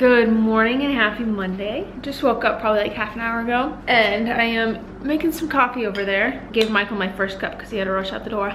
Good morning and happy Monday. Just woke up probably like half an hour ago and I am making some coffee over there. Gave Michael my first cup because he had to rush out the door.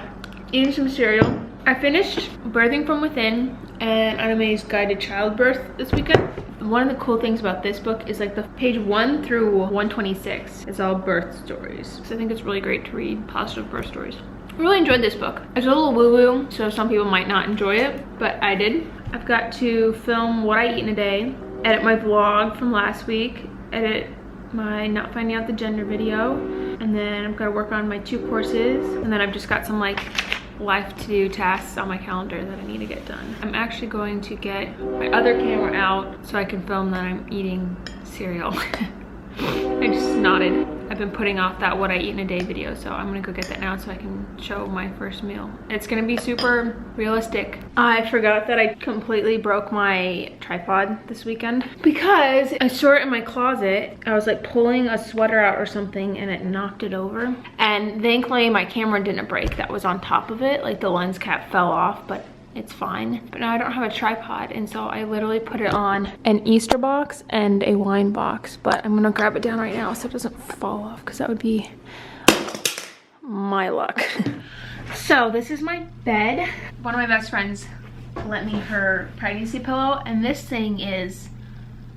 Eating some cereal. I finished Birthing from Within and Anna Mae's Guided Childbirth this weekend. One of the cool things about this book is like the page 1 through 126 is all birth stories. So I think it's really great to read positive birth stories. I really enjoyed this book. It's a little woo-woo, so some people might not enjoy it, but I did. I've got to film what I eat in a day, edit my vlog from last week, edit my not finding out the gender video, and then I've got to work on my 2 courses, and then I've just got some like life to do tasks on my calendar that I need to get done. I'm actually going to get my other camera out so I can film that I'm eating cereal. I just nodded. I've been putting off that what I eat in a day video, so I'm gonna go get that now so I can show my first meal. It's gonna be super realistic. I forgot that I completely broke my tripod this weekend because I saw it in my closet. I was like pulling a sweater out or something and it knocked it over. And thankfully my camera didn't break that was on top of it. Like the lens cap fell off, but it's fine. But now I don't have a tripod, and so I literally put it on an Easter box and a wine box, but I'm gonna grab it down right now so it doesn't fall off because that would be my luck. So this is my bed. One of my best friends lent me her pregnancy pillow, and this thing is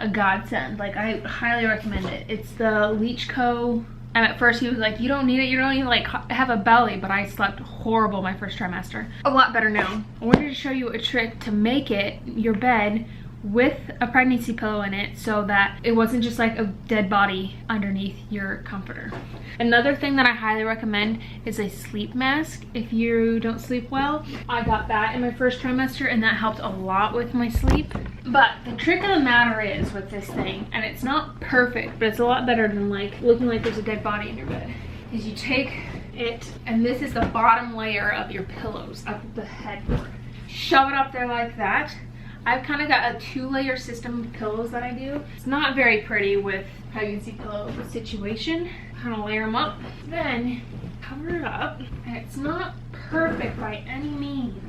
a godsend. Like, I highly recommend it. It's the Leech Co. And at first he was like, you don't need it, you don't even like have a belly, but I slept horrible my first trimester. A lot better now. I wanted to show you a trick to make it your bed with a pregnancy pillow in it so that it wasn't just like a dead body underneath your comforter. Another thing that I highly recommend is a sleep mask if you don't sleep well. I got that in my first trimester and that helped a lot with my sleep. But the trick of the matter is with this thing, and it's not perfect, but it's a lot better than like looking like there's a dead body in your bed, is you take it, and this is the bottom layer of your pillows up the headboard. Shove it up there like that. I've kind of got a 2-layer system of pillows that I do. It's not very pretty with pregnancy pillow situation. Kind of layer them up, then cover it up, and it's not perfect by any means.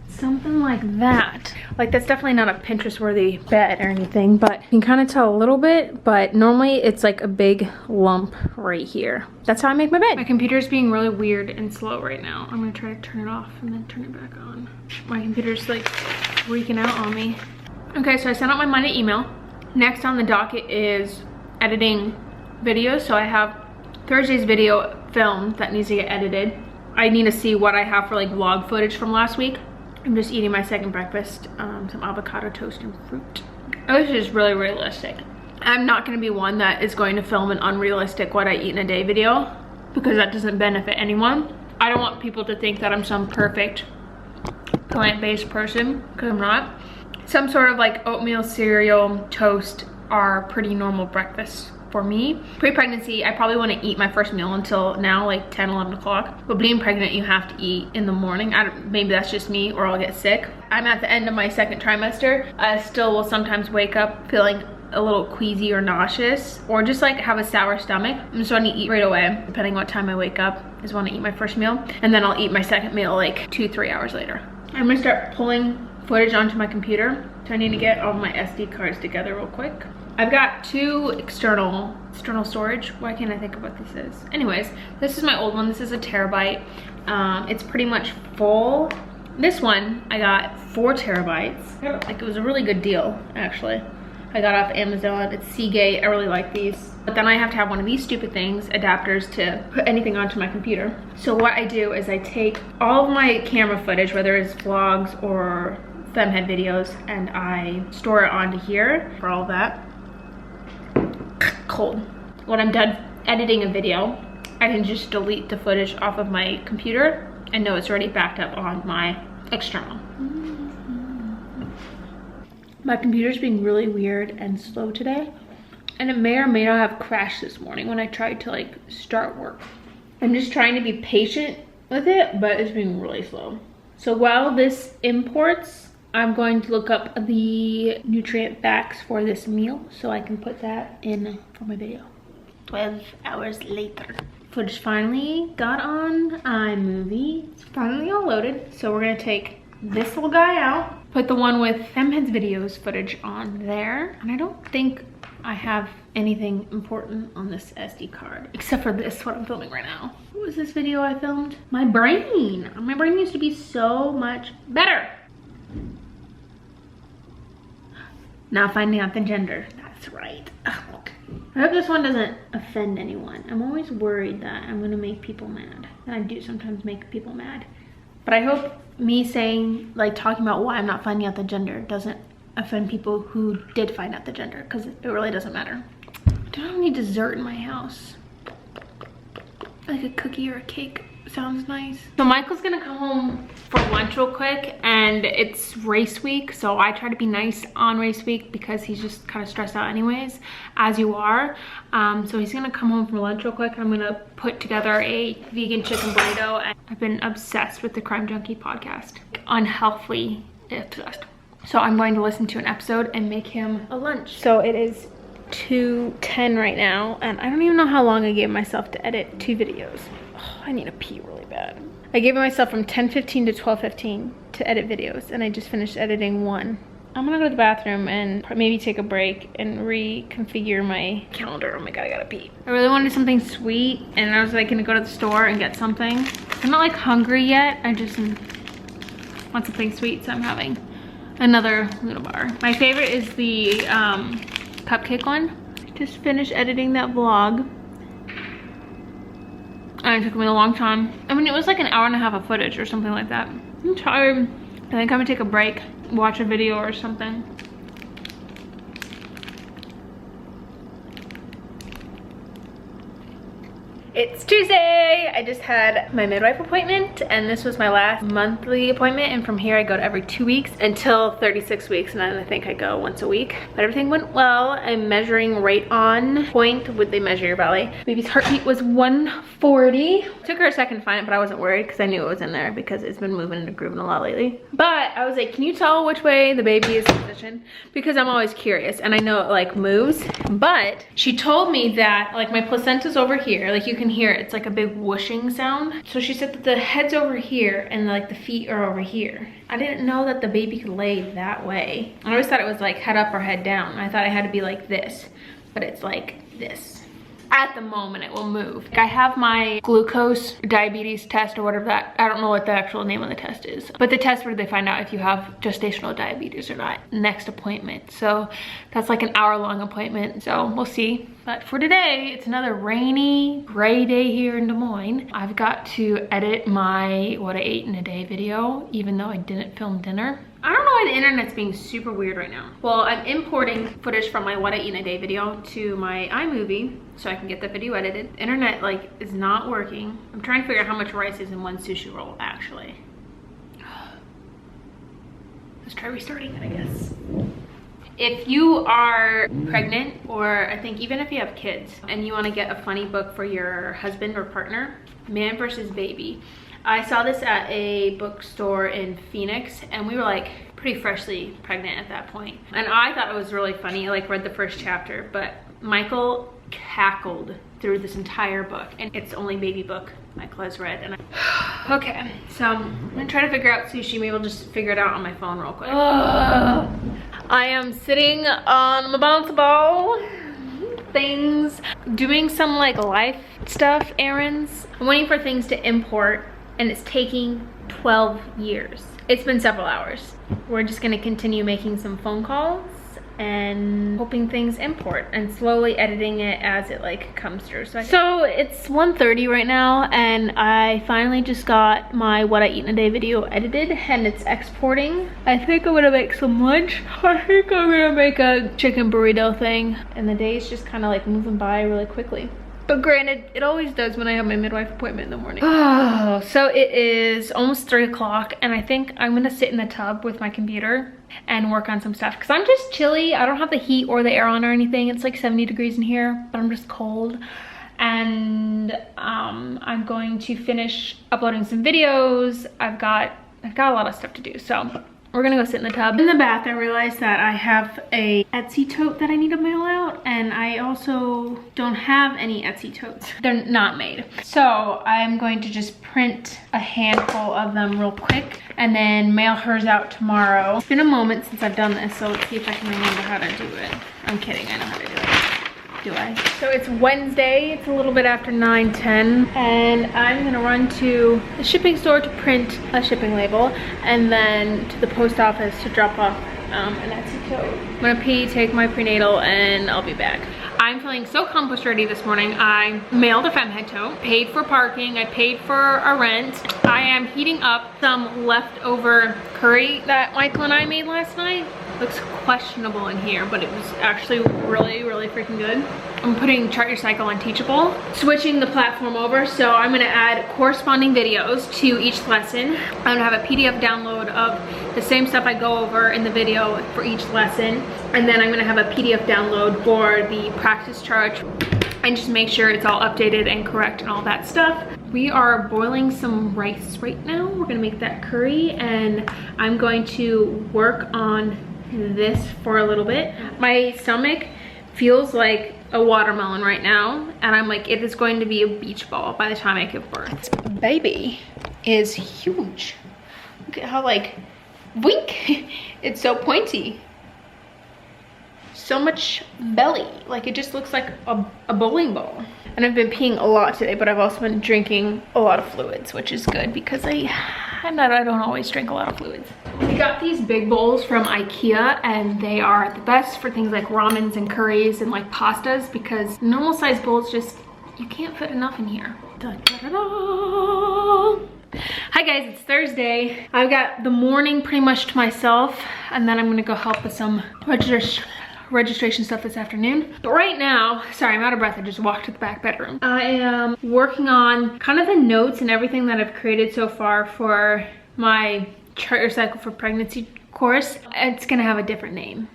Something like that. Like, that's definitely not a Pinterest-worthy bed or anything, but you can kind of tell a little bit, but normally it's like a big lump right here. That's how I make my bed. My computer's being really weird and slow right now. I'm gonna try to turn it off and then turn it back on. My computer's like freaking out on me. Okay, so I sent out my Monday email. Next on the docket is editing videos. So I have Thursday's video filmed that needs to get edited. I need to see what I have for like vlog footage from last week. I'm just eating my second breakfast, some avocado toast and fruit. This is really realistic. I'm not gonna be one that is going to film an unrealistic what I eat in a day video because that doesn't benefit anyone. I don't want people to think that I'm some perfect plant-based person, because I'm not. Some sort of like oatmeal, cereal, toast are pretty normal breakfasts for me. Pre-pregnancy, I probably wouldn't eat my first meal until now, like 10, 11 o'clock. But being pregnant, you have to eat in the morning. Maybe that's just me, or I'll get sick. I'm at the end of my second trimester. I still will sometimes wake up feeling a little queasy or nauseous, or just like have a sour stomach. I'm just wanting to eat right away. Depending what time I wake up is when I eat my first meal. And then I'll eat my second meal like 2-3 hours later. I'm gonna start pulling footage onto my computer. So I need to get all my SD cards together real quick. I've got 2 external storage. Why can't I think of what this is? Anyways, this is my old one. This is a terabyte. It's pretty much full. This one, I got 4 terabytes. Like, it was a really good deal, actually. I got off Amazon. It's Seagate. I really like these. But then I have to have one of these stupid things, adapters, to put anything onto my computer. So what I do is I take all of my camera footage, whether it's vlogs or femhead videos, and I store it onto here for all that. Cold. When I'm done editing a video, I can just delete the footage off of my computer and know it's already backed up on my external. My computer's being really weird and slow today, and it may or may not have crashed this morning when I tried to like start work. I'm just trying to be patient with it, but it's being really slow. So while this imports, I'm going to look up the nutrient facts for this meal so I can put that in for my video. 12 hours later. Footage finally got on iMovie. It's finally all loaded. So we're gonna take this little guy out, put the one with FemHeads videos footage on there. And I don't think I have anything important on this SD card, except for this, what I'm filming right now. What was this video I filmed? My brain. My brain used to be so much better. Now finding out the gender. That's right. Ugh. I hope this one doesn't offend anyone. I'm always worried that I'm gonna make people mad. And I do sometimes make people mad. But I hope me saying, like, talking about why I'm not finding out the gender doesn't offend people who did find out the gender, because it really doesn't matter. I don't have any dessert in my house. Like a cookie or a cake sounds nice. So Michael's gonna come home for lunch real quick, and it's race week, so I try to be nice on race week because he's just kind of stressed out anyways, as you are. So he's gonna come home for lunch real quick, and I'm gonna put together a vegan chicken burrito. And I've been obsessed with the Crime Junkie podcast, unhealthily obsessed. So I'm going to listen to an episode and make him a lunch. So it is 2:10 right now, and I don't even know how long I gave myself to edit 2 videos. Oh, I need to pee really bad. I gave myself from 10:15 to 12:15 to edit videos, and I just finished editing 1. I'm gonna go to the bathroom and maybe take a break and reconfigure my calendar. Oh my god, I gotta pee. I really wanted something sweet, and I was like gonna go to the store and get something. I'm not like hungry yet, I just want something sweet, so I'm having another Luna bar. My favorite is the cupcake one. Just finished editing that vlog. And it took me a long time. I mean, it was like an hour and a half of footage or something like that. I'm tired. I think I'm gonna take a break, watch a video or something. It's Tuesday. I just had my midwife appointment, and this was my last monthly appointment, and from here I go to every 2 weeks until 36 weeks, and then I think I go once a week. But everything went well. I'm measuring right on point. Would they measure your belly? Baby's heartbeat was 140. Took her a second to find it, but I wasn't worried because I knew it was in there because it's been moving and grooving a lot lately. But I was like, can you tell which way the baby is positioned? Because I'm always curious, and I know it like moves. But she told me that like my placenta's over here, like you can hear it. It's like a big whooshing sound. So she said that the head's over here and like the feet are over here. I didn't know that the baby could lay that way. I always thought it was like head up or head down. I thought it had to be like this, but it's like this. At the moment it will move. I have my glucose diabetes test or whatever that, I don't know what the actual name of the test is, but the test where they find out if you have gestational diabetes or not. Next appointment. So that's like an hour-long appointment, so we'll see. But for today, it's another rainy, gray day here in Des Moines. I've got to edit my what I ate in a day video, even though I didn't film dinner. I don't know why the internet's being super weird right now. Well, I'm importing footage from my what I eat in a day video to my iMovie so I can get the video edited. The internet like is not working. I'm trying to figure out how much rice is in one sushi roll actually. Let's try restarting it, I guess. If you are pregnant, or I think even if you have kids and you want to get a funny book for your husband or partner, Man vs. Baby. I saw this at a bookstore in Phoenix, and we were like pretty freshly pregnant at that point. And I thought it was really funny. I like read the first chapter, but Michael cackled through this entire book, and it's the only baby book Michael has read. And okay, so I'm gonna try to figure out sushi. Maybe I'll just figure it out on my phone real quick. I am sitting on my bounce ball things, doing some like life stuff, errands. I'm waiting for things to import, and it's taking 12 years. It's been several hours. We're just gonna continue making some phone calls and hoping things import and slowly editing it as it like comes through. So it's 1:30 right now, and I finally just got my what I eat in a day video edited, and it's exporting. I think I'm gonna make some lunch. I think I'm gonna make a chicken burrito thing, and the day's just kind of like moving by really quickly. But granted, it always does when I have my midwife appointment in the morning. Oh, so it is almost 3 o'clock, and I think I'm gonna sit in the tub with my computer and work on some stuff, because I'm just chilly. I don't have the heat or the air on or anything. It's like 70 degrees in here, but I'm just cold. And I'm going to finish uploading some videos. I've got a lot of stuff to do, so We're gonna go sit in the tub. In the bath, I realized that I have a Etsy tote that I need to mail out, and I also don't have any Etsy totes. They're not made. So I'm going to just print a handful of them real quick and then mail hers out tomorrow. It's been a moment since I've done this, so let's see if I can remember how to do it. I'm kidding, I know how to do it. Do I? So it's Wednesday, it's a little bit after 9:10, and I'm gonna run to the shipping store to print a shipping label, and then to the post office to drop off an Etsy tote. I'm gonna pee, take my prenatal, and I'll be back. I'm feeling so accomplished already this morning. I mailed a femhead tote, paid for parking, I paid for a rent. I am heating up some leftover curry that Michael and I made last night. Looks questionable in here, but it was actually really, really freaking good. I'm putting Chart Your Cycle on Teachable, switching the platform over, so I'm gonna add corresponding videos to each lesson. I'm gonna have a PDF download of the same stuff I go over in the video for each lesson, and then I'm gonna have a PDF download for the practice chart, and just make sure it's all updated and correct and all that stuff. We are boiling some rice right now. We're gonna make that curry, and I'm going to work on this for a little bit. My stomach feels like a watermelon right now, and I'm like, it is going to be a beach ball by the time I give birth. Baby is huge. Look at how like, wink, it's so pointy. So much belly, like it just looks like a bowling ball. And I've been peeing a lot today, but I've also been drinking a lot of fluids, which is good because I don't always drink a lot of fluids. We got these big bowls from IKEA, and they are the best for things like ramens and curries and like pastas, because normal size bowls just, you can't fit enough in here. Dun, dun, dun, dun. Hi guys, it's Thursday. I've got the morning pretty much to myself, and then I'm gonna go help with some registration stuff this afternoon. But right now, sorry, I'm out of breath. I just walked to the back bedroom. I am working on kind of the notes and everything that I've created so far for my Chart Your Cycle for Pregnancy course. It's gonna have a different name,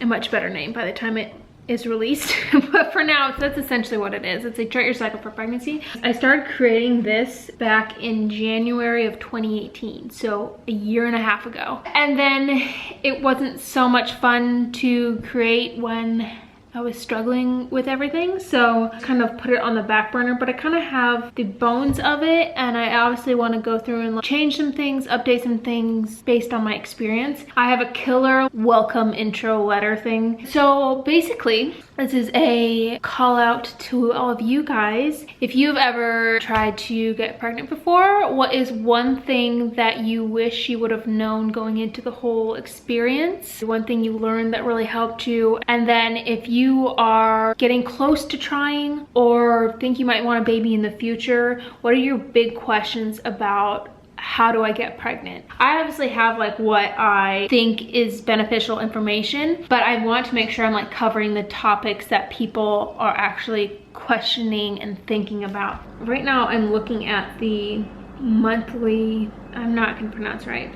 a much better name by the time it is released. But for now, that's essentially what it is. It's a Chart Your Cycle for Pregnancy. I started creating this back in January of 2018, so a year and a half ago. And then it wasn't so much fun to create when I was struggling with everything, so I kind of put it on the back burner, but I kind of have the bones of it, and I obviously want to go through and change some things, update some things based on my experience. I have a killer welcome intro letter thing. So basically, this is a call out to all of you guys. If you've ever tried to get pregnant before, what is one thing that you wish you would have known going into the whole experience? One thing you learned that really helped you? And then if you are getting close to trying or think you might want a baby in the future, what are your big questions about how do I get pregnant? I obviously have like what I think is beneficial information, but I want to make sure I'm like covering the topics that people are actually questioning and thinking about. Right now I'm looking at the monthly, I'm not gonna pronounce right,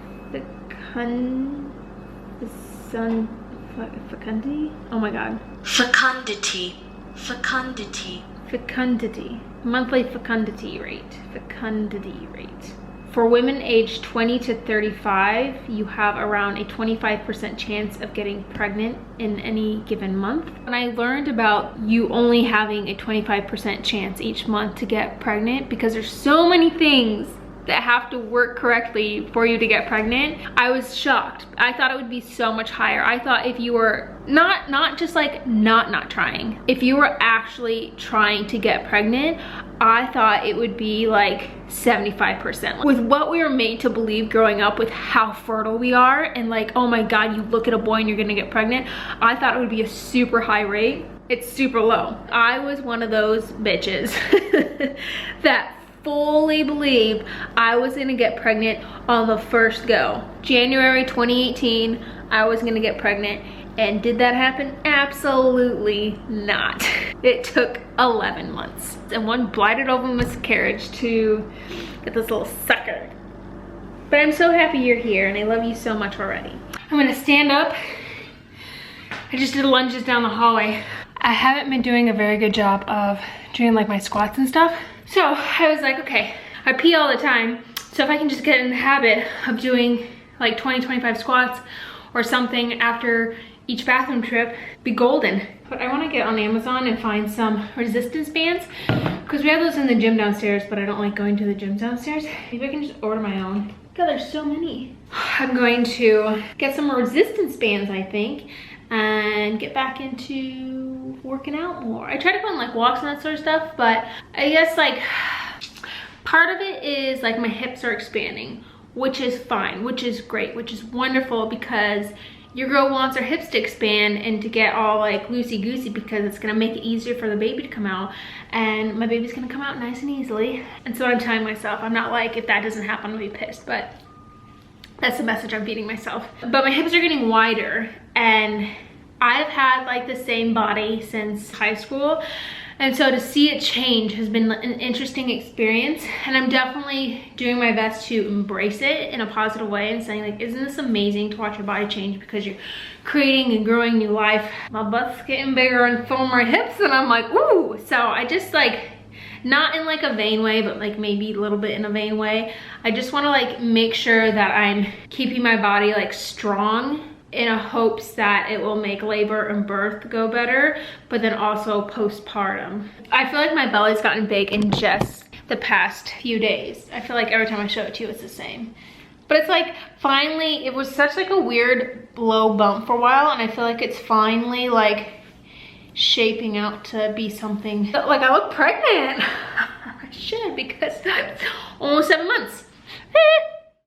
fecundity? Oh my god. Fecundity. Monthly fecundity rate. For women aged 20 to 35, you have around a 25% chance of getting pregnant in any given month. And I learned about you only having a 25% chance each month to get pregnant because there's so many things that have to work correctly for you to get pregnant. I was shocked. I thought it would be so much higher. I thought if you were not just like not trying, if you were actually trying to get pregnant, I thought it would be like 75%. With what we were made to believe growing up with how fertile we are and like, oh my god, you look at a boy and you're gonna get pregnant, I thought it would be a super high rate. It's super low. I was one of those bitches that fully believed I was gonna get pregnant on the first go. January 2018, I was gonna get pregnant, and did that happen? Absolutely not. It took 11 months and one blighted over miscarriage to get this little sucker. But I'm so happy you're here, and I love you so much already. I'm gonna stand up. I just did lunges down the hallway. I haven't been doing a very good job of doing like my squats and stuff. So I was like, okay, I pee all the time. So if I can just get in the habit of doing like 20-25 squats or something after each bathroom trip, be golden. But I want to get on Amazon and find some resistance bands because we have those in the gym downstairs, but I don't like going to the gym downstairs. Maybe I can just order my own. God, there's so many. I'm going to get some resistance bands, I think, and get back into working out more. I try to go on like walks and that sort of stuff, but I guess like part of it is like my hips are expanding, which is fine, which is great, which is wonderful because your girl wants her hips to expand and to get all like loosey-goosey because it's gonna make it easier for the baby to come out, and my baby's gonna come out nice and easily. And so I'm telling myself, I'm not like, if that doesn't happen, I'm gonna be pissed, but that's the message I'm feeding myself. But my hips are getting wider, and I've had like the same body since high school. And so to see it change has been an interesting experience, and I'm definitely doing my best to embrace it in a positive way and saying like, isn't this amazing to watch your body change because you're creating and growing new life. My butt's getting bigger and so are my hips, and I'm like, ooh. So I just like, not in like a vain way, but like maybe a little bit in a vain way, I just want to like make sure that I'm keeping my body like strong in a hopes that it will make labor and birth go better, but then also postpartum. I feel like my belly's gotten big in just the past few days. I feel like every time I show it to you, it's the same. But it's like, finally, it was such like a weird low bump for a while, and I feel like it's finally like shaping out to be something. Like, I look pregnant. I should, because almost 7 months.